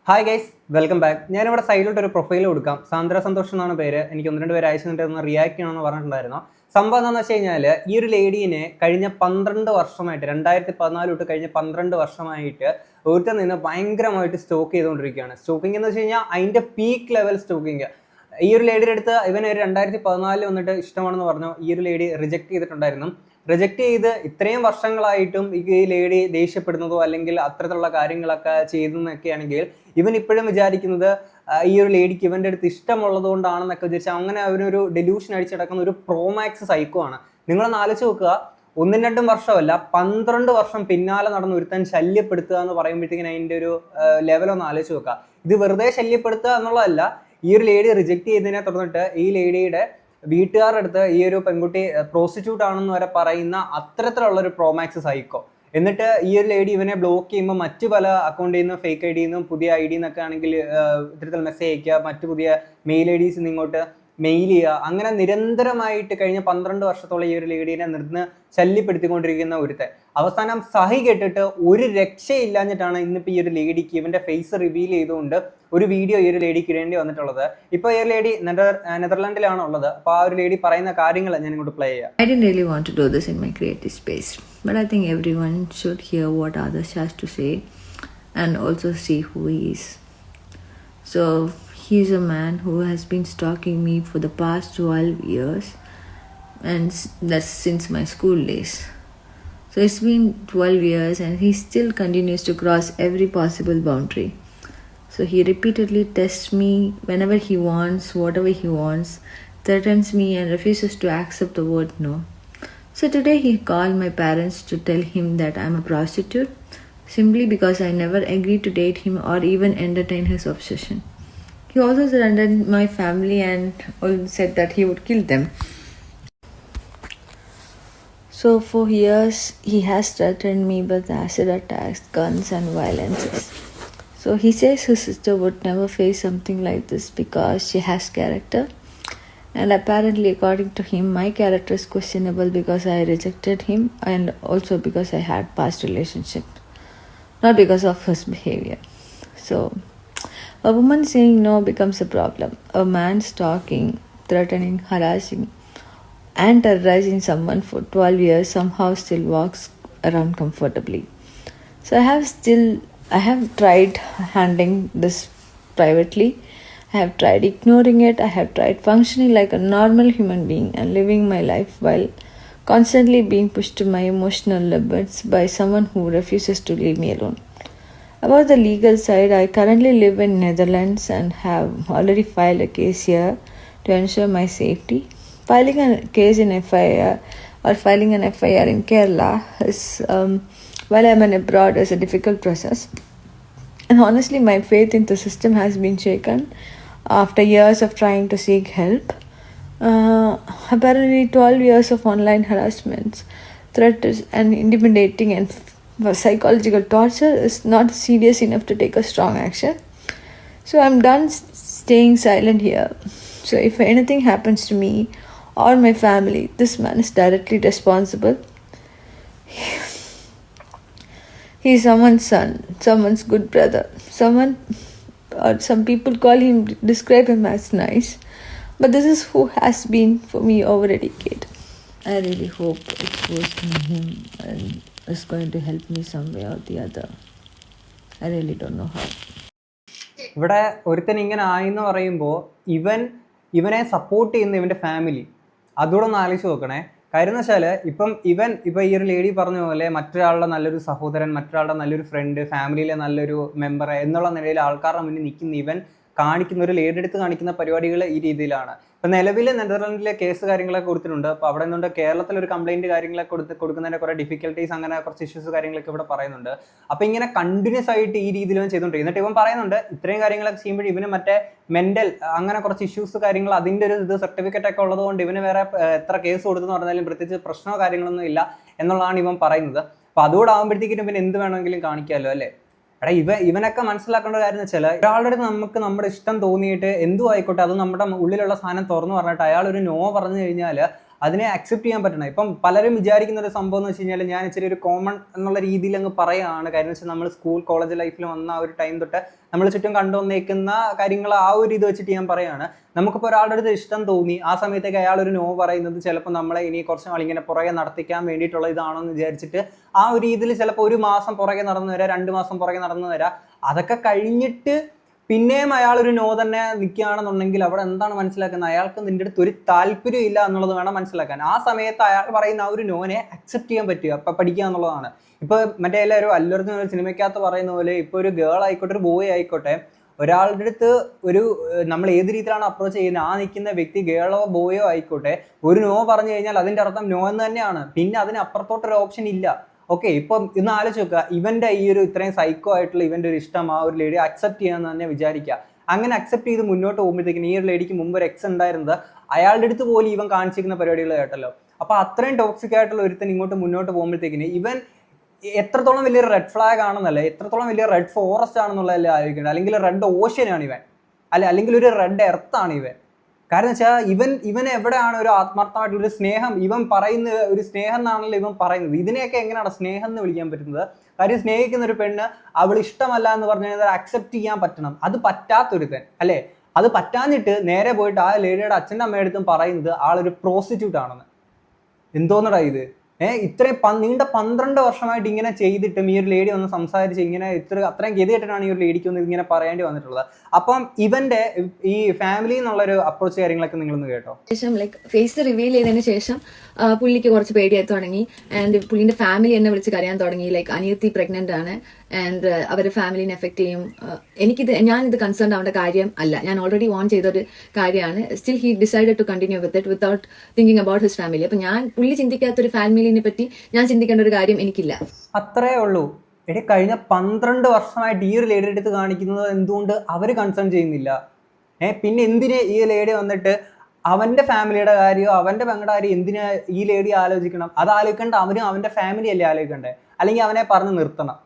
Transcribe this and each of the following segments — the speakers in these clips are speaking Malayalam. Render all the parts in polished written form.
Hi guys, welcome back. ഞാനിവിടെ സൈഡിലോട്ട് ഒരു പ്രൊഫൈൽ കൊടുക്കാം. സാന്ദ്ര സന്തോഷം എന്നാണ് പേര്. എനിക്ക് 1-2 പേര് അയച്ചിട്ട് ഒന്ന് റിയാക്ട് ചെയ്യണമെന്ന് പറഞ്ഞിട്ടുണ്ടായിരുന്നു. സംഭവം എന്താണെന്ന് വെച്ച് കഴിഞ്ഞാൽ, ഈ ഒരു ലേഡീനെ കഴിഞ്ഞ 12 വർഷമായിട്ട് 2014 തൊട്ട് കഴിഞ്ഞ 12 വർഷമായിട്ട് ഒരുത്തൻ നിന്ന് ഭയങ്കരമായിട്ട് സ്റ്റോക്ക് ചെയ്തുകൊണ്ടിരിക്കുകയാണ്. സ്റ്റോക്കിംഗ് എന്ന് വെച്ച് കഴിഞ്ഞാൽ അതിൻ്റെ പീക്ക് ലെവൽ സ്റ്റോക്കിംഗ്. ഈ ഒരു ലേഡിയുടെ അടുത്ത് ഇവന് ഒരു 2014 വന്നിട്ട് ഇഷ്ടമാണെന്ന് പറഞ്ഞു. ഈ ഒരു ലേഡി റിജക്ട് ചെയ്തിട്ടുണ്ടായിരുന്നു. റിജക്ട് ചെയ്ത് ഇത്രയും വർഷങ്ങളായിട്ടും ഈ ലേഡി ദേഷ്യപ്പെടുന്നതോ അല്ലെങ്കിൽ അത്തരത്തിലുള്ള കാര്യങ്ങളൊക്കെ ചെയ്തെന്നൊക്കെ ആണെങ്കിൽ ഇവൻ ഇപ്പോഴും വിചാരിക്കുന്നത് ഈ ഒരു ലേഡിക്ക് ഇവൻ്റെ അടുത്ത് ഇഷ്ടമുള്ളത് കൊണ്ടാണെന്നൊക്കെ വിചാരിച്ചാൽ അങ്ങനെ അവനൊരു ഡെലൂഷൻ അടിച്ചടക്കുന്ന ഒരു പ്രോമാക്സ് സൈക്കോ ആണ്. നിങ്ങളൊന്ന് ആലോചിച്ച് നോക്കുക, 1-2 വർഷമല്ല 12 വർഷം പിന്നാലെ നടന്ന് ഒരുത്തൻ ശല്യപ്പെടുത്തുക എന്ന് പറയുമ്പോഴത്തേക്കിന് അതിൻ്റെ ഒരു ലെവലൊന്ന് ആലോചിച്ച് നോക്കുക. ഇത് വെറുതെ ശല്യപ്പെടുത്തുക എന്നുള്ളതല്ല. ഈ ഒരു ലേഡി റിജക്ട് ചെയ്തതിനെ തുടർന്നിട്ട് ഈ ലേഡിയുടെ വീട്ടുകാരുടെ അടുത്ത് ഈ ഒരു പെൺകുട്ടി പ്രോസ്റ്റിറ്റ്യൂട്ട് ആണെന്ന് വരെ പറയുന്ന അത്തരത്തിലുള്ള ഒരു പ്രോമാക്സ് സൈക്കോ. എന്നിട്ട് ഈ ഒരു ലേഡി ഇവനെ ബ്ലോക്ക് ചെയ്യുമ്പോൾ മറ്റു പല അക്കൗണ്ടിൽ നിന്നും ഫേക്ക് ഐ ഡിയിൽ നിന്നും പുതിയ ഐ ഡി എന്നൊക്കെ ആണെങ്കിൽ ഇത്തരത്തിൽ മെസ്സേജ് അയക്കുക, മറ്റു പുതിയ മെയിൽ ഐ ഡീസ് ഇങ്ങോട്ട് മെയിൽ ചെയ്യുക. അങ്ങനെ നിരന്തരമായിട്ട് കഴിഞ്ഞ 12 വർഷത്തോളം ഈ ഒരു ലേഡീനെ നിന്ന് ശല്യപ്പെടുത്തിക്കൊണ്ടിരിക്കുന്ന ഒരുത്തെ അവസാനം സഹി കേട്ടിട്ട് ഒരു രക്ഷയില്ലാഞ്ഞിട്ടാണ് ഇന്നിപ്പോൾ ഈ ഒരു ലേഡിക്ക് ഇവന്റെ ഫേസ് റിവീൽ ചെയ്തുകൊണ്ട് ഒരു വീഡിയോ ഈ ഒരു ലേഡിക്ക് ഇടേണ്ടി വന്നിട്ടുള്ളത്. ഇപ്പോൾ ഈ ഒരു ലേഡി നെതർലാൻഡിലാണ് ഉള്ളത്. അപ്പോൾ ആ ഒരു ലേഡി പറയുന്ന കാര്യങ്ങൾ ഞാൻ ഇങ്ങോട്ട് പ്ലേ ചെയ്യാം. I didn't really want to do this in my creative space, but I think everyone should hear what others has to say and also see who he is. So he's a man who has been stalking me for the past 12 years, and that's since my school days. So it's been 12 years and he still continues to cross every possible boundary. So he repeatedly tests me whenever he wants, whatever he wants, threatens me and refuses to accept the word no. So today he called my parents to tell him that I'm a prostitute simply because I never agreed to date him or even entertain his obsession. He also surrendered my family and said that he would kill them. So for years he has threatened me with acid attacks, guns and violences. So he says his sister would never face something like this because she has character. And apparently according to him, my character is questionable because I rejected him and also because I had past relationships, not because of his behavior. So a woman saying no becomes a problem. A man stalking, threatening, harassing and terrorizing someone for 12 years somehow still walks around comfortably. So I have tried handling this privately. I have tried ignoring it. I have tried functioning like a normal human being and living my life while constantly being pushed to my emotional limits by someone who refuses to leave me alone. About the legal side, I currently live in Netherlands and have already filed a case here to ensure my safety. Filing a case in FIR or filing an FIR in Kerala is while I'm abroad is a difficult process. And honestly, my faith in the system has been shaken after years of trying to seek help. Apparently 12 years of online harassments, threats and intimidating and psychological torture is not serious enough to take a strong action. So I'm done staying silent here. So if anything happens to me or my family, this man is directly responsible. He's someone's son, someone's good brother, someone or some people describe him as nice, but this is who has been for me over a decade. I really hope exposing him and is going to help me some way or the other. I really don't know how. ഇവിടെ ഒരുത്തൻ ഇങ്ങനെ ആയെന്ന് പറയുമ്പോൾ ഇവനെ സപ്പോർട്ട് ചെയ്യുന്ന ഇവൻ്റെ ഫാമിലി അതുകൂടെ ഒന്ന് ആലോചിച്ച് നോക്കണേ. കാര്യം എന്ന് വെച്ചാൽ ഇപ്പം ഈ ഒരു ലേഡി പറഞ്ഞ പോലെ മറ്റൊരാളുടെ നല്ലൊരു സഹോദരൻ, മറ്റൊരാളുടെ നല്ലൊരു ഫ്രണ്ട്, ഫാമിലിയിലെ നല്ലൊരു മെമ്പർ എന്നുള്ള നിലയിൽ ആൾക്കാരുടെ മുന്നിൽ നിൽക്കുന്ന ഇവൻ കാണിക്കുന്ന ഒരു ലേഡി എടുത്ത് കാണിക്കുന്ന പരിപാടികൾ ഈ രീതിയിലാണ്. ഇപ്പം നിലവിൽ നെതർലാൻഡിലെ കേസ് കാര്യങ്ങളൊക്കെ കൊടുത്തിട്ടുണ്ട്. അപ്പോൾ അവിടെ നിന്നുകൊണ്ട് കേരളത്തിലൊരു കംപ്ലയിൻറ്റ് കാര്യങ്ങളൊക്കെ കൊടുക്കുന്നതിൻ്റെ കുറേ ഡിഫിക്കൽട്ടീസ് അങ്ങനെ കുറച്ച് ഇഷ്യൂസ് കാര്യങ്ങളൊക്കെ ഇവിടെ പറയുന്നുണ്ട്. അപ്പോൾ ഇങ്ങനെ കണ്ടിന്യൂസ് ആയിട്ട് ഈ രീതിയിലും ചെയ്തുകൊണ്ട് എന്നിട്ട് ഇവൻ പറയുന്നുണ്ട് ഇത്രയും കാര്യങ്ങളൊക്കെ ചെയ്യുമ്പോൾ ഇവന് മറ്റേ മെൻ്റൽ അങ്ങനെ കുറച്ച് ഇഷ്യൂസ് കാര്യങ്ങൾ അതിൻ്റെ ഒരു സർട്ടിഫിക്കറ്റ് ഒക്കെ ഉള്ളതുകൊണ്ട് ഇവന് വേറെ എത്ര കേസ് കൊടുത്തെന്ന് പറഞ്ഞാലും പ്രത്യേകിച്ച് പ്രശ്നമോ കാര്യങ്ങളൊന്നും ഇല്ല എന്നുള്ളതാണ് ഇവൻ പറയുന്നത്. അപ്പോൾ അതുകൂടെ ആകുമ്പോഴത്തേക്കും ഇവൻ എന്ത് വേണമെങ്കിലും കാണിക്കാമല്ലോ അല്ലേ. എടാ ഇവനൊക്കെ മനസ്സിലാക്കേണ്ട കാര്യം എന്ന് വെച്ചാൽ ഒരാളുടെ അടുത്ത് നമുക്ക് നമ്മുടെ ഇഷ്ടം തോന്നിയിട്ട് എന്തും ആയിക്കോട്ടെ അത് നമ്മുടെ ഉള്ളിലുള്ള സാധനം തുറന്നു പറഞ്ഞിട്ട് അയാൾ ഒരു നോ പറഞ്ഞു കഴിഞ്ഞാൽ അതിനെ അക്സെപ്റ്റ് ചെയ്യാൻ പറ്റണം. ഇപ്പം പലരും വിചാരിക്കുന്ന ഒരു സംഭവം എന്ന് വെച്ച് കഴിഞ്ഞാൽ, ഞാൻ ഇച്ചിരി ഒരു കോമൺ എന്നുള്ള രീതിയിൽ അങ്ങ് പറയുകയാണ്. കാര്യം വെച്ചാൽ നമ്മൾ സ്കൂൾ കോളേജ് ലൈഫിൽ വന്ന ആ ഒരു ടൈം തൊട്ട് നമ്മൾ ചുറ്റും കണ്ടുവന്നേക്കുന്ന കാര്യങ്ങൾ ആ ഒരു ഇത് വെച്ചിട്ട് ഞാൻ പറയുകയാണ്. നമുക്കിപ്പോൾ ഒരാളുടെ അടുത്ത് ഇഷ്ടം തോന്നി, ആ സമയത്തേക്ക് അയാൾ ഒരു നോ പറയുന്നത് ചിലപ്പോൾ നമ്മളെ ഇനി കുറച്ച് നാളിങ്ങനെ പുറകെ നടത്തിക്കാൻ വേണ്ടിയിട്ടുള്ള ഇതാണോ എന്ന് വിചാരിച്ചിട്ട് ആ ഒരു രീതിയിൽ ചിലപ്പോൾ 1 മാസം പുറകെ നടന്നു വരാം, 2 മാസം പുറകെ നടന്നു വരാം. അതൊക്കെ കഴിഞ്ഞിട്ട് പിന്നെയും അയാളൊരു നോ തന്നെ നിൽക്കുകയാണെന്നുണ്ടെങ്കിൽ അവിടെ എന്താണ് മനസ്സിലാക്കുന്നത്? അയാൾക്ക് നിന്റെ അടുത്ത് ഒരു താല്പര്യം ഇല്ല എന്നുള്ളത് വേണം മനസ്സിലാക്കാൻ. ആ സമയത്ത് അയാൾ പറയുന്ന ആ ഒരു നോനെ അക്സെപ്റ്റ് ചെയ്യാൻ പറ്റുക, അപ്പം പഠിക്കുക എന്നുള്ളതാണ്. ഇപ്പോൾ മറ്റേ എല്ലാവരും അല്ലു അർജുൻ ഒരു സിനിമയ്ക്കകത്ത് പറയുന്ന പോലെ, ഇപ്പോൾ ഒരു ഗേൾ ആയിക്കോട്ടെ ഒരു ബോയ് ആയിക്കോട്ടെ, ഒരാളുടെ അടുത്ത് ഒരു നമ്മൾ ഏത് രീതിയിലാണ് അപ്രോച്ച് ചെയ്യുന്നത്, ആ നിൽക്കുന്ന വ്യക്തി ഗേളോ ബോയോ ആയിക്കോട്ടെ, ഒരു നോ പറഞ്ഞു കഴിഞ്ഞാൽ അതിൻ്റെ അർത്ഥം നോ എന്ന് തന്നെയാണ്. പിന്നെ അതിന് അപ്പുറത്തോട്ടൊരു ഓപ്ഷൻ ഇല്ല. ഓക്കെ, ഇപ്പം ഇന്ന് ആലോചിച്ച് നോക്കുക, ഇവന്റെ ഈ ഒരു ഇത്രയും സൈക്കോ ആയിട്ടുള്ള ഇവന്റെ ഒരു ഇഷ്ടം ആ ഒരു ലേഡി അക്സെപ്റ്റ് ചെയ്യാന്ന് തന്നെ വിചാരിക്കുക. അങ്ങനെ അക്സെപ്റ്റ് ചെയ്ത് മുന്നോട്ട് പോകുമ്പോഴത്തേക്കിന് ഈ ഒരു ലേഡിക്ക് മുമ്പ് ഒരു എക്സ് ഉണ്ടായിരുന്നത് അയാളുടെ അടുത്ത് പോലും ഇവൻ കാണിച്ചിരിക്കുന്ന പരിപാടികൾ കേട്ടല്ലോ. അപ്പൊ അത്രയും ടോക്സിക് ആയിട്ടുള്ള ഒരുത്തൻ ഇങ്ങോട്ട് മുന്നോട്ട് പോകുമ്പോഴത്തേക്കിന് ഇവൻ എത്രത്തോളം വലിയൊരു റെഡ് ഫ്ലാഗ് ആണെന്നല്ല, എത്രത്തോളം വലിയ റെഡ് ഫോറസ്റ്റ് ആണെന്നുള്ളതല്ലേ ആലോചിക്കേണ്ടത്. അല്ലെങ്കിൽ റെഡ് ഓഷ്യൻ ആണ് ഇവൻ, അല്ലെങ്കിൽ ഒരു റെഡ് എർത്ത് ആണ് ഇവൻ. കാരണം വെച്ചാൽ ഇവൻ എവിടെയാണ് ഒരു ആത്മാർത്ഥമായിട്ടുള്ളൊരു സ്നേഹം? ഇവൻ പറയുന്ന ഒരു സ്നേഹം എന്നാണല്ലോ ഇവൻ പറയുന്നത്. ഇതിനെയൊക്കെ എങ്ങനെയാണ് സ്നേഹം എന്ന് വിളിക്കാൻ പറ്റുന്നത്? കാര്യം സ്നേഹിക്കുന്ന ഒരു പെണ്ണ് അവൾ ഇഷ്ടമല്ല എന്ന് പറഞ്ഞു കഴിഞ്ഞാൽ അക്സെപ്റ്റ് ചെയ്യാൻ പറ്റണം. അത് പറ്റാത്തൊരുത്തൻ അല്ലേ, അത് പറ്റാഞ്ഞിട്ട് നേരെ പോയിട്ട് ആ ലേഡിയുടെ അച്ഛൻ്റെ അമ്മയുടെ അടുത്തും പറയുന്നത് ആളൊരു പ്രോസ്റ്റിറ്റ്യൂട്ട് ആണെന്ന്. എന്തോന്നടാ ഇത്? ഇത്രയും നീണ്ട 12 വർഷമായിട്ട് ഇങ്ങനെ ചെയ്തിട്ടും ഈ ഒരു ലേഡി ഒന്ന് സംസാരിച്ച് ഇങ്ങനെ അത്രയും ഗതികെട്ടിട്ടാണ് ഈ ഒരു ലേഡിക്ക് ഒന്ന് ഇങ്ങനെ പറയേണ്ടി വന്നിട്ടുള്ളത്. അപ്പം ഇവന്റെ ഈ ഫാമിലി എന്നുള്ളൊരു അപ്രോച്ച് കാര്യങ്ങളൊക്കെ നിങ്ങളൊന്ന് കേട്ടോ. ശേഷം ലൈക്ക് ഫേസ് റിവീൽ ചെയ്തതിന് ശേഷം പുള്ളിക്ക് കുറച്ച് പേടിയായി തുടങ്ങി. ആൻഡ് പുള്ളിന്റെ ഫാമിലി എന്നെ വിളിച്ച് കരയാൻ തുടങ്ങി. ലൈക്ക് അനിയത്തി പ്രഗ്നന്റ് ആണ് ആൻഡ് അവരുടെ ഫാമിലിനെ എഫക്ട് ചെയ്യും. ഞാനിത് കൺസേൺ ആവേണ്ട കാര്യം അല്ല, ഞാൻ ഓൾറെഡി വാൺ ചെയ്തൊരു കാര്യമാണ്. Still he decided to continue with it without thinking about his family. അപ്പൊ പുള്ളി ചിന്തിക്കാത്തൊരു ഫാമിലിനെ പറ്റി ഞാൻ ചിന്തിക്കേണ്ട ഒരു കാര്യം എനിക്കില്ല. അത്രേ ഉള്ളൂ. കഴിഞ്ഞ 12 വർഷമായിട്ട് ഈ ഒരു ലേഡിയുടെ അടുത്ത് കാണിക്കുന്നത് എന്തുകൊണ്ട് അവർ കൺസേൺ ചെയ്യുന്നില്ല? പിന്നെ എന്തിന് ഈ ലേഡി വന്നിട്ട് അവന്റെ ഫാമിലിയുടെ കാര്യമോ അവന്റെ പെങ്ങളുടെ കാര്യം എന്തിനാ ഈ ലേഡി ആലോചിക്കണം? അത് ആലോചിക്കേണ്ട അവനും അവന്റെ ഫാമിലി അല്ലേ ആലോചിക്കണ്ടേ? അല്ലെങ്കിൽ അവനെ പറഞ്ഞ് നിർത്തണം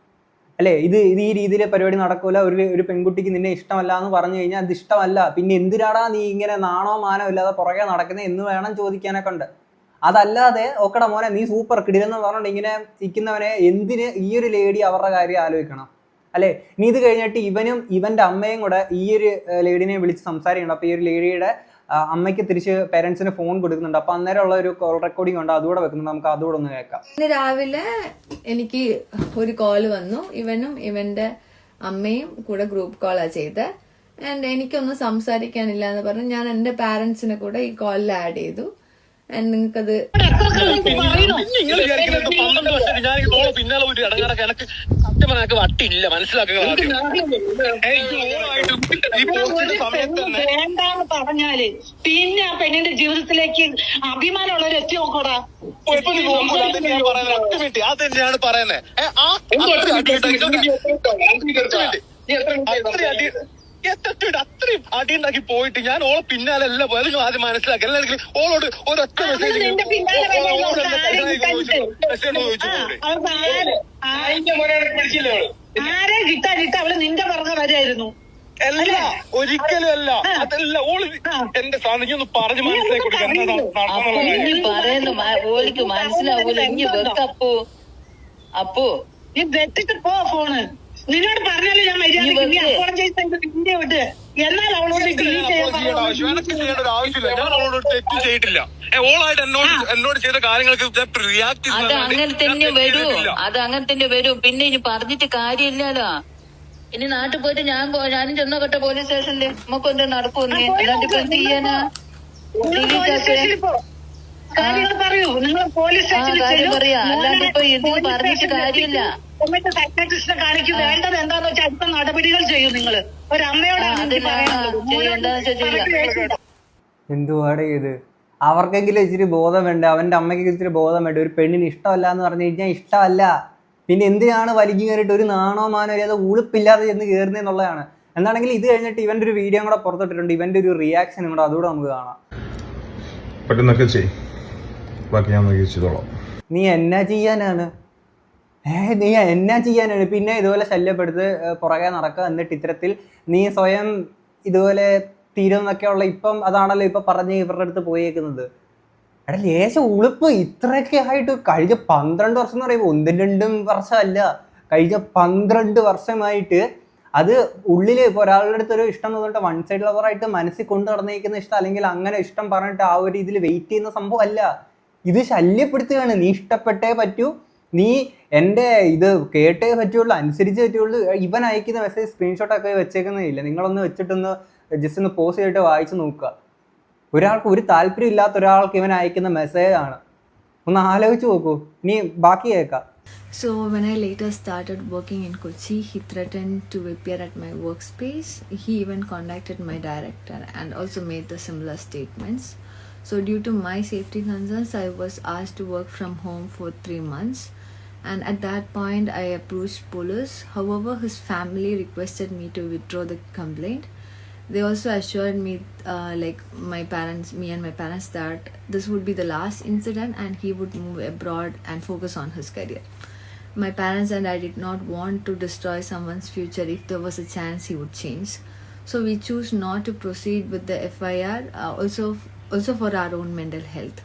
അല്ലേ? ഇത് ഈ രീതിയിൽ പരിപാടി നടക്കൂല. ഒരു പെൺകുട്ടിക്ക് നിന്നെ ഇഷ്ടമല്ല എന്ന് പറഞ്ഞു കഴിഞ്ഞാൽ അത് ഇഷ്ടമല്ല, പിന്നെ എന്തിനാടാ നീ ഇങ്ങനെ നാണോ മാനോ ഇല്ലാതെ പുറകെ നടക്കുന്നത് എന്ന് വേണം ചോദിക്കാനൊക്കെ ഉണ്ട്. അതല്ലാതെ ഓക്കട മോനെ നീ സൂപ്പർ കിടിലെന്ന് പറഞ്ഞിട്ട് ഇങ്ങനെ ഇരിക്കുന്നവനെ എന്തിന് ഈ ഒരു ലേഡി അവരുടെ കാര്യം ആലോചിക്കണം അല്ലേ? ഇനി ഇത് കഴിഞ്ഞിട്ട് ഇവന്റെ അമ്മയും കൂടെ ഈ ഒരു ലേഡിനെ വിളിച്ച് സംസാരിക്കണം. അപ്പൊ ഈ ഒരു ലേഡിയുടെ അമ്മയ്ക്ക് തിരിച്ച് പേരൻസിന് ഫോൺ കൊടുക്കുന്നുണ്ട്. അപ്പൊ അന്നേരം ഉള്ള ഒരു കോൾ റെക്കോർഡിംഗ് ഉണ്ട്, അതുകൂടെ വെക്കുന്നുണ്ട്. നമുക്ക് അതുകൂടെ ഒന്ന് കേൾക്കാം. ഇന്ന് രാവിലെ എനിക്ക് ഒരു കോൾ വന്നു. ഇവനും ഇവന്റെ അമ്മയും കൂടെ ഗ്രൂപ്പ് കോളാ ചെയ്ത്. ആൻഡ് എനിക്കൊന്നും സംസാരിക്കാനില്ല എന്ന് പറഞ്ഞ് ഞാൻ എന്റെ പാരന്റ്സിനെ കൂടെ ഈ കോളിൽ ആഡ് ചെയ്തു. നിങ്ങൾക്കത് പിന്നാലെ പോയിട്ട് ഇടങ്ങാറൊക്കെ എനിക്ക് സത്യം വട്ടില്ല, മനസ്സിലാക്കുക. വേണ്ടാന്ന് പറഞ്ഞാല് പിന്നെ ആ പെണ്ണിന്റെ ജീവിതത്തിലേക്ക് അഭിമാനമുള്ളവർ എത്തി നോക്കടാ. അത് തന്നെയാണ് പറയുന്നത്. അത്രയും അടിയുണ്ടാക്കി പോയിട്ട് ഞാൻ ഓളെ പിന്നാലെ എല്ലാം പോയത് ആദ്യം മനസ്സിലാക്കി. അല്ലെങ്കിൽ ഓളോട് ഒരൊറ്റ മെസ്സേജ് ആരെ കിട്ടാനിട്ട് അവള് നിന്റെ പറഞ്ഞ വരായിരുന്നു. അല്ല, ഒരിക്കലും അല്ല. അതല്ല ഓള് എന്റെ സാധനം ഒന്ന് പറഞ്ഞ് മനസ്സിലാക്കി കൊടുക്കാൻ ഓലിക്ക് മനസ്സിലാവൂല. ഇനി വെക്കപ്പോ അപ്പോ നീ വെച്ചിട്ട് പോ ഫോണ്. നിന്നോട് പറഞ്ഞാലും ഞാൻ മര്യാദ എന്നാൽ അവളോട് ചെയ്യേണ്ട ഒരു ആവശ്യമില്ല. ഞാൻ അവളോട് തെറ്റ് ചെയ്തിട്ടില്ല. ഓളായിട്ട് എന്നോട് ചെയ്ത കാര്യങ്ങൾക്ക് റിയാക്ട് അത് അങ്ങനെ തന്നെ വരൂ, അത് അങ്ങനെ തന്നെ വരൂ. പിന്നെ ഇനി പറഞ്ഞിട്ട് കാര്യമില്ലല്ലോ. ഇനി നാട്ടിൽ പോയിട്ട് ഞാനും ചെന്നോട്ടെ പോലീസ് സ്റ്റേഷനില്. നമുക്കൊന്നും നടക്കൂന്നേ, അല്ലാണ്ട് ഇപ്പൊ എന്ത് ചെയ്യാനാ? കാര്യങ്ങൾ പറയൂ. നിങ്ങൾ പോലീസ് കാര്യം പറയാ, അല്ലാണ്ട് ഇപ്പൊ ഇത് പറഞ്ഞിട്ട് കാര്യമില്ല. സൈക്കാട്രിസ്റ്റിനെ കാണിക്കും. വേണ്ടത് എന്താന്ന് വെച്ചാൽ അടുത്ത നടപടികൾ ചെയ്യും. നിങ്ങൾ ഒരമ്മയോട് എന്തുവാടെ ഇത്? അവർക്കെങ്കിലും ഇച്ചിരി ബോധം വേണ്ട, അവന്റെ അമ്മയ്ക്ക് ഇച്ചിരി ബോധം വേണ്ട. ഒരു പെണ്ണിന് ഇഷ്ടമല്ല എന്ന് പറഞ്ഞു കഴിഞ്ഞാൽ ഇഷ്ടമല്ല. പിന്നെ എന്തിനാണ് വലിഞ്ഞു കയറിയിട്ട് ഒരു നാണോ മാനോ ഇല്ലാതെ ഉളുപ്പില്ലാതെ ചെന്ന് കയറുന്നതെന്നുള്ളതാണ്. എന്താണെങ്കിൽ ഇത് കഴിഞ്ഞിട്ട് ഇവന്റെ ഒരു വീഡിയോ കൂടെ പുറത്തിട്ടിട്ടുണ്ട്. ഇവന്റെ ഒരു റിയാക്ഷൻ കൂടെ അതുകൂടെ നമുക്ക് കാണാം. പറ്റുന്നൊക്കെ ചെയ്യും, ബാക്കി ഞാൻ ചെയ്തോളാം. നീ എന്നാ ചെയ്യാനാണ്? നീ എന്നാ ചെയ്യാനാണ്? പിന്നെ ഇതുപോലെ ശല്യപ്പെടുത്ത് പുറകെ നടക്കുക, എന്നിട്ട് ഇത്തരത്തിൽ നീ സ്വയം ഇതുപോലെ തീരുന്നൊക്കെയുള്ള ഇപ്പം അതാണല്ലോ ഇപ്പം പറഞ്ഞ് ഇവരുടെ അടുത്ത് പോയേക്കുന്നത്. എടാ ലേശം ഉളുപ്പ് ഇത്രയൊക്കെ ആയിട്ട് കഴിഞ്ഞ 12 വർഷം എന്ന് പറയുമ്പോൾ 1-2 വർഷമല്ല, കഴിഞ്ഞ 12 വർഷമായിട്ട് അത് ഉള്ളിൽ ഇപ്പോൾ ഒരാളുടെ അടുത്തൊരു ഇഷ്ടം തോന്നിട്ട് വൺ സൈഡ് ലവറായിട്ട് മനസ്സിൽ കൊണ്ട് നടന്നേക്കുന്ന ഇഷ്ടം, അല്ലെങ്കിൽ അങ്ങനെ ഇഷ്ടം പറഞ്ഞിട്ട് ആ ഒരു ഇതിൽ വെയിറ്റ് ചെയ്യുന്ന സംഭവം അല്ല. ഇത് ശല്യപ്പെടുത്തുകയാണ്. നീ ഇഷ്ടപ്പെട്ടേ പറ്റൂ, നീ എൻ്റെ ഇത് കേട്ടേ പറ്റുള്ളൂ, അനുസരിച്ചേ പറ്റുള്ളൂ. ഇവൻ അയക്കുന്ന മെസ്സേജ് സ്ക്രീൻഷോട്ടൊക്കെ വെച്ചേക്കുന്നതില്ല, നിങ്ങളൊന്ന് വെച്ചിട്ടൊന്ന് ജസ്റ്റ് ഒന്ന് പോസ്റ്റ് ചെയ്തിട്ട് വായിച്ച് നോക്കുക. ഒരാൾക്ക് ഒരു താല്പര്യം ഇല്ലാത്ത ഒരാൾക്ക് ഇവൻ അയക്കുന്ന മെസ്സേജാണ്. ഒന്ന് ആലോചിച്ച് നോക്കൂ. ഇനി ബാക്കി കേൾക്കാം. So when I later started working in Kochi, he threatened to appear at my workspace. He even contacted my director and also made the similar statements. So due to my safety concerns, I was asked to work from home for 3 months. And at that point, I approached police. However, his family requested me to withdraw the complaint. They also assured me, me and my parents, that this would be the last incident and he would move abroad and focus on his career. My parents and I did not want to destroy someone's future if there was a chance he would change. So we choose not to proceed with the FIR, also for our own mental health.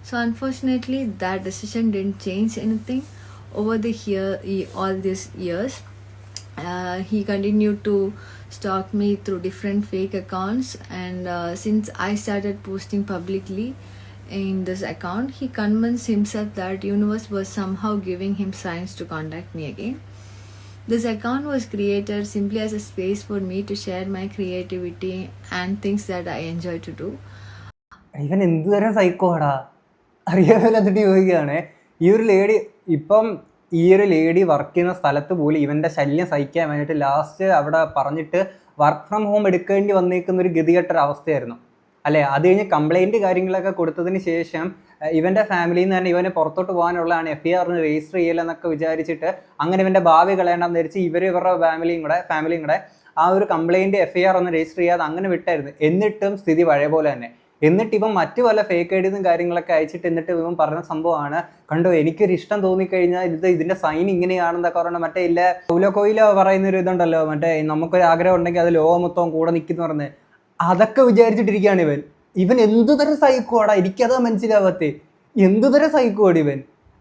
So unfortunately, that decision didn't change anything over all these years. He continued to stalk me through different fake accounts, and since I started posting publicly in this account, he convinced himself that universe was somehow giving him signs to contact me again. This account was created simply as a space for me to share my creativity and things that I enjoy to do. ഇവൻ എന്തുതരം സൈക്കോടാ അറിയാമല്ലാത്തിട്ട് ചോദിക്കുകയാണ്. ഈ ഒരു ലേഡി വർക്ക് ചെയ്യുന്ന സ്ഥലത്ത് പോലും ഇവൻ്റെ ശല്യം സഹിക്കാൻ വേണ്ടിയിട്ട് ലാസ്റ്റ് അവിടെ പറഞ്ഞിട്ട് വർക്ക് ഫ്രം ഹോം എടുക്കേണ്ടി വന്നേക്കുന്ന ഒരു ഗതികെട്ടൊരവസ്ഥയായിരുന്നു അല്ലേ. അത് കഴിഞ്ഞ് കംപ്ലൈൻറ്റ് കാര്യങ്ങളൊക്കെ കൊടുത്തതിന് ശേഷം ഇവൻ്റെ ഫാമിലിയിൽ നിന്ന് തന്നെ ഇവന് പുറത്തോട്ട് പോകാനുള്ളതാണ്, FIR രജിസ്റ്റർ ചെയ്യില്ലെന്നൊക്കെ വിചാരിച്ചിട്ട് അങ്ങനെ ഇവൻ്റെ ഭാവി കളയണ്ടെന്ന് ധരിച്ച് ഇവരുടെ ഫാമിലിയും കൂടെ ആ ഒരു കംപ്ലൈൻറ്റ് FIR രജിസ്റ്റർ ചെയ്യാതെ അങ്ങനെ വിട്ടായിരുന്നു. എന്നിട്ടും സ്ഥിതി പഴയ പോലെ തന്നെ. എന്നിട്ട് ഇവൻ മറ്റു പല ഫേക്ക് ഐഡിയും കാര്യങ്ങളൊക്കെ അയച്ചിട്ട് എന്നിട്ട് ഇവൻ പറഞ്ഞ സംഭവമാണ്, കണ്ടോ എനിക്കൊരു ഇഷ്ടം തോന്നിക്കഴിഞ്ഞാൽ ഇതിൻ്റെ സൈൻ ഇങ്ങനെയാണെന്നൊക്കെ പറഞ്ഞാൽ മറ്റേ ഇല്ല കൊയിലോ പറയുന്നൊരു ഇതുണ്ടല്ലോ, മറ്റേ നമുക്കൊരു ആഗ്രഹം ഉണ്ടെങ്കിൽ അത് ലോകം മൊത്തം കൂടെ നിൽക്കുന്നു പറഞ്ഞ് അതൊക്കെ വിചാരിച്ചിട്ടിരിക്കുകയാണ് ഇവൻ എന്തുതരം സൈക്കോടാ, എനിക്കതാ മനസ്സിലാവാത്തേ. എന്തുതരം സൈക്കോട് ഇവൻ.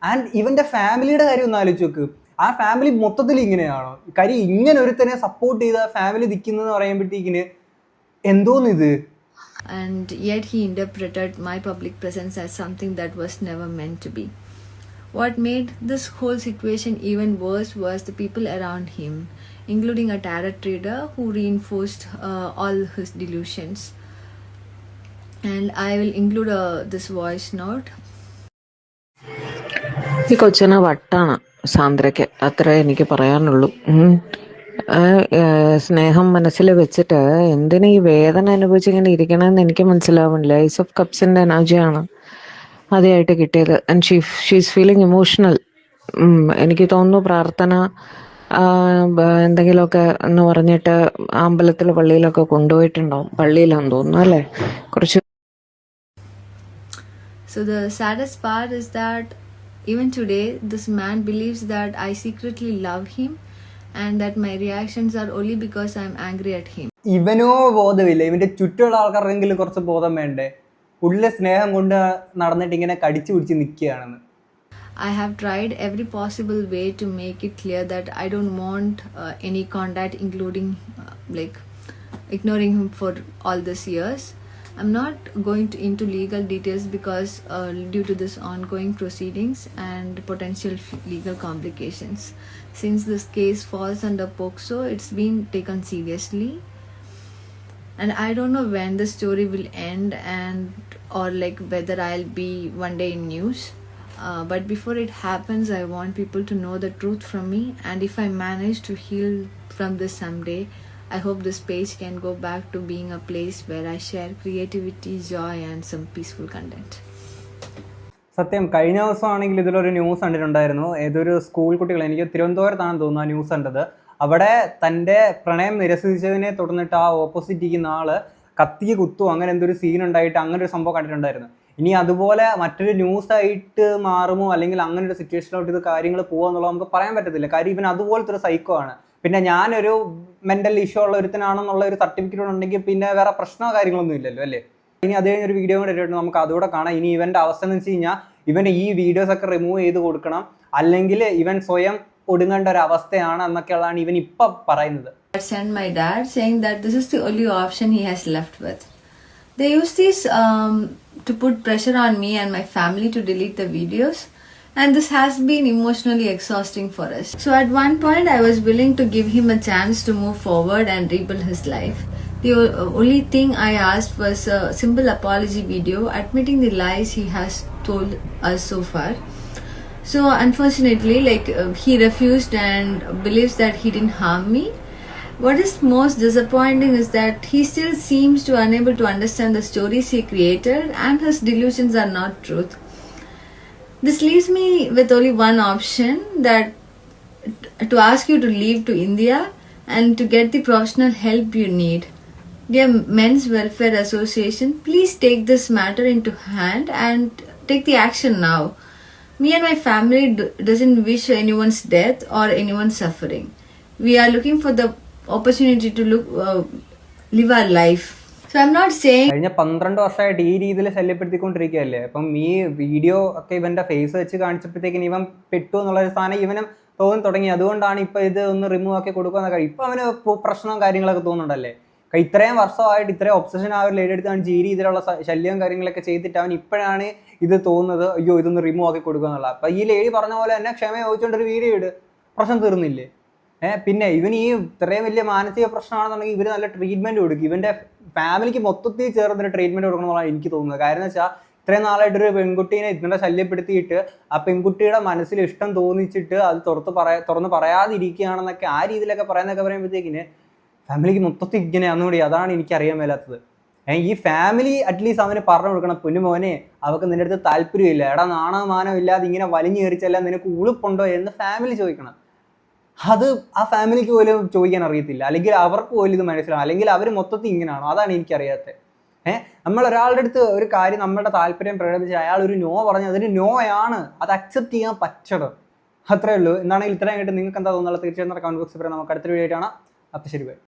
ആൻഡ് ഇവൻ്റെ ഫാമിലിയുടെ കാര്യം ഒന്ന് ആലോചിച്ച് നോക്ക്. ആ ഫാമിലി മൊത്തത്തിൽ ഇങ്ങനെയാണോ? കാര്യം ഇങ്ങനെ ഒരുത്തനെ സപ്പോർട്ട് ചെയ്ത ഫാമിലി നിൽക്കുന്നതെന്ന് പറയുമ്പോഴത്തേക്കിന് എന്തോന്നിത്. And yet he interpreted my public presence as something that was never meant to be. What made this whole situation even worse was the people around him, including a tarot trader who reinforced all his delusions. And I will include this voice note. ഈ കൊച്ചിനെ വട്ടാണ് സാന്ദ്രയ്ക്ക്, അത്രേ എനിക്ക് പറയാനുള്ളൂ. സ്നേഹം മനസ്സിൽ വെച്ചിട്ട് എന്തിനാ ഈ വേദന അനുഭവിച്ചിങ്ങനെ ഇരിക്കണമെന്ന് എനിക്ക് മനസ്സിലാവുന്നില്ല. ഐസ് ഓഫ് കപ്സിന്റെ എനർജിയാണ് ആദ്യമായിട്ട് കിട്ടിയത്. And she's feeling emotional. എനിക്ക് തോന്നുന്നു പ്രാർത്ഥന എന്തെങ്കിലുമൊക്കെ എന്ന് പറഞ്ഞിട്ട് അമ്പലത്തിലോ പള്ളിയിലൊക്കെ കൊണ്ടുപോയിട്ടുണ്ടാവും. പള്ളിയിലാന്ന് തോന്നുന്നു അല്ലേ കുറച്ച്. So the saddest part is that even today this man believes that I secretly love him and that my reactions are only because I'm angry at him. ഇവനോ ബോധമില്ല, ഇവൻ്റെ ചുറ്റുമുള്ള ആൾക്കാർക്കെങ്കിലും കുറച്ച് ബോധം വേണ്ടേ? ഉള്ളിലെ സ്നേഹം കൊണ്ട് നടന്നിട്ട് ഇങ്ങനെ കടിച്ചു പിടിച്ച് നിൽക്കുകയാണെന്ന്. I have tried every possible way to make it clear that I don't want any contact, including ignoring him for all these years. I'm not going into legal details because due to this ongoing proceedings and potential legal complications. Since this case falls under POCSO, it's been taken seriously. And I don't know when the story will end or whether I'll be one day in news. But before it happens, I want people to know the truth from me. And if I manage to heal from this someday, I hope this page can go back to being a place where I share creativity, joy and some peaceful content. സത്യം, കഴിഞ്ഞ ദിവസമാണെങ്കിൽ ഇതിലൊരു ന്യൂസ് കണ്ടിട്ടുണ്ടായിരുന്നു. ഏതൊരു സ്കൂൾ കുട്ടികൾ, എനിക്ക് തിരുവനന്തപുരത്താണെന്ന് തോന്നുന്നു ആ ന്യൂസ് കണ്ടത്. അവിടെ തൻ്റെ പ്രണയം നിരസിച്ചതിനെ തുടർന്നിട്ട് ആ ഓപ്പോസിറ്റ് ഇരിക്കുന്ന ആള് കത്തിക്ക് കുത്തു, അങ്ങനെ എന്തൊരു സീൻ ഉണ്ടായിട്ട് അങ്ങനെ ഒരു സംഭവം കണ്ടിട്ടുണ്ടായിരുന്നു. ഇനി അതുപോലെ മറ്റൊരു ന്യൂസായിട്ട് മാറുമോ, അല്ലെങ്കിൽ അങ്ങനെ ഒരു സിറ്റുവേഷനിലോട്ട് ഇത് കാര്യങ്ങൾ പോകുമെന്നുള്ളത് നമുക്ക് പറയാൻ പറ്റത്തില്ല. കാര്യം ഇവൻ അതുപോലത്തെ ഒരു സൈക്കോ ആണ്. പിന്നെ ഞാനൊരു മെൻ്റൽ ഇഷ്യൂ ഉള്ള ഒരുത്തനാണെന്നുള്ള ഒരു സർട്ടിഫിക്കറ്റ് ഉണ്ടെങ്കിൽ പിന്നെ വേറെ പ്രശ്നമോ കാര്യങ്ങളൊന്നും ഇല്ലല്ലോ അല്ലേ. ഇനി അത് കഴിഞ്ഞൊരു വീഡിയോ കൂടെ ഇട്ടിട്ട് നമുക്ക് അതുകൂടെ കാണാം. ഇനി ഇവന്റെ അവസ്ഥ എന്ന് വെച്ച് കഴിഞ്ഞാൽ ഇവന്റെ ഈ വീഡിയോസ് ഒക്കെ റിമൂവ് ചെയ്ത് കൊടുക്കണം, അല്ലെങ്കിൽ ഇവൻ സ്വയം ഒടുങ്ങേണ്ട ഒരു അവസ്ഥയാണ് എന്നൊക്കെയുള്ളതാണ് ഇവൻ ഇപ്പൊ പറയുന്നത്. Sent my dad saying that this is the only option he has left with. They use this to put pressure on me and my family to delete the videos, and this has been emotionally exhausting for us. So at one point I was willing to give him a chance to move forward and rebuild his life. The only thing I asked was a simple apology video admitting the lies he has told us so far. So unfortunately, he refused and believes that he didn't harm me. What is most disappointing is that he still seems to unable to understand the stories he created, and his delusions are not truth. This leaves me with only one option, that to ask you to leave to India and to get the professional help you need. Dear Men's Welfare Association, please take this matter into hand and take the action now. Me and my family doesn't wish anyone's death or anyone's suffering. We are looking for the opportunity to live our life. So I'm not saying കഴിഞ്ഞ 12 വർഷമായിട്ട് ഈ രീതിയിൽ ശല്യപ്പെടുത്തിക്കൊണ്ടിരിക്കുകയല്ലേ. അപ്പം ഈ വീഡിയോ ഒക്കെ ഇവന്റെ ഫേസ് വെച്ച് കാണിച്ചപ്പോഴത്തേക്കിന് ഇവൻ പെട്ടു എന്നുള്ളൊരു സാധനം ഇവനും തോന്നി തുടങ്ങി. അതുകൊണ്ടാണ് ഇപ്പൊ ഇത് ഒന്ന് റിമൂവ് ആക്കി കൊടുക്കുക. ഇപ്പൊ അവന് പ്രശ്നവും കാര്യങ്ങളൊക്കെ തോന്നുന്നുണ്ടല്ലേ. ഇത്രയും വർഷമായിട്ട് ഇത്രയും ഒബ്സഷൻ ആ ഒരു ലേഡി എടുത്ത് കാണിച്ച് ഈ രീതിയിലുള്ള ശല്യവും കാര്യങ്ങളൊക്കെ ചെയ്തിട്ട് അവൻ ഇപ്പോഴാണ് ഇത് തോന്നുന്നത്, അയ്യോ ഇതൊന്ന് റിമൂവ് ആക്കി കൊടുക്കുക എന്നുള്ളത്. അപ്പൊ ഈ ലേഡി പറഞ്ഞ പോലെ തന്നെ ക്ഷമ ചോദിച്ചുകൊണ്ടൊരു വീഡിയോ ഇട്, പ്രശ്നം തീർന്നില്ലേ? പിന്നെ ഇവന് ഈ ഇത്രയും വലിയ മാനസിക പ്രശ്നമാണെന്നുണ്ടെങ്കിൽ ഇവർ നല്ല ട്രീറ്റ്മെന്റ് കൊടുക്കും. ഇവന്റെ ഫാമിലിക്ക് മൊത്തത്തിൽ ചേർന്നൊരു ട്രീറ്റ്മെന്റ് കൊടുക്കണമെന്നാണ് എനിക്ക് തോന്നുന്നത്. കാര്യം എന്ന് വെച്ചാൽ ഇത്രയും നാളായിട്ടൊരു പെൺകുട്ടീനെ ഇത്ര ശല്യപ്പെടുത്തിയിട്ട് ആ പെൺകുട്ടിയുടെ മനസ്സിൽ ഇഷ്ടം തോന്നിച്ചിട്ട് അത് തുറന്ന് പറയാതിരിക്കുകയാണെന്നൊക്കെ ആ രീതിയിലൊക്കെ പറയുമ്പോഴത്തേക്കിന് ഫാമിലിക്ക് മൊത്തത്തിൽ ഇങ്ങനെയാണെന്നുകൂടി അതാണ് എനിക്കറിയാൻ മേലാത്തത്. ഈ ഫാമിലി അറ്റ്ലീസ്റ്റ് അവന് പറഞ്ഞു കൊടുക്കണം, പൊന്നുമോനെ അവർക്ക് നിന്റെ അടുത്ത് താല്പര്യമില്ല, എടാ നാണോ മാനോ ഇല്ലാതെ ഇങ്ങനെ വലിഞ്ഞു കയറിച്ചല്ല, നിനക്ക് ഉളുപ്പുണ്ടോ എന്ന് ഫാമിലി ചോദിക്കണം. അത് ആ ഫാമിലിക്ക് പോലും ചോദിക്കാൻ അറിയത്തില്ല, അല്ലെങ്കിൽ അവർക്ക് പോലും ഇത് മനസ്സിലാവും, അല്ലെങ്കിൽ അവർ മൊത്തത്തിൽ ഇങ്ങനെയാണോ, അതാണ് എനിക്കറിയാത്തത്. നമ്മൾ ഒരാളുടെ അടുത്ത് ഒരു കാര്യം നമ്മുടെ താല്പര്യം പ്രകടിപ്പിച്ച് അയാൾ ഒരു നോ പറഞ്ഞ് അതൊരു നോയാണ്, അത് അക്സെപ്റ്റ് ചെയ്യാൻ പറ്റണം, അത്രേ ഉള്ളൂ. എന്താണെങ്കിൽ ഇത്രയും ആയിട്ട് നിങ്ങൾക്ക് എന്താ തോന്നുന്നത് തീർച്ചയായും കമന്റ് ബോക്സിൽ പറയാം. നമുക്ക് അടുത്തൊരു വീഡിയോ ആണ്. അപ്പോൾ ശരി, ബൈ.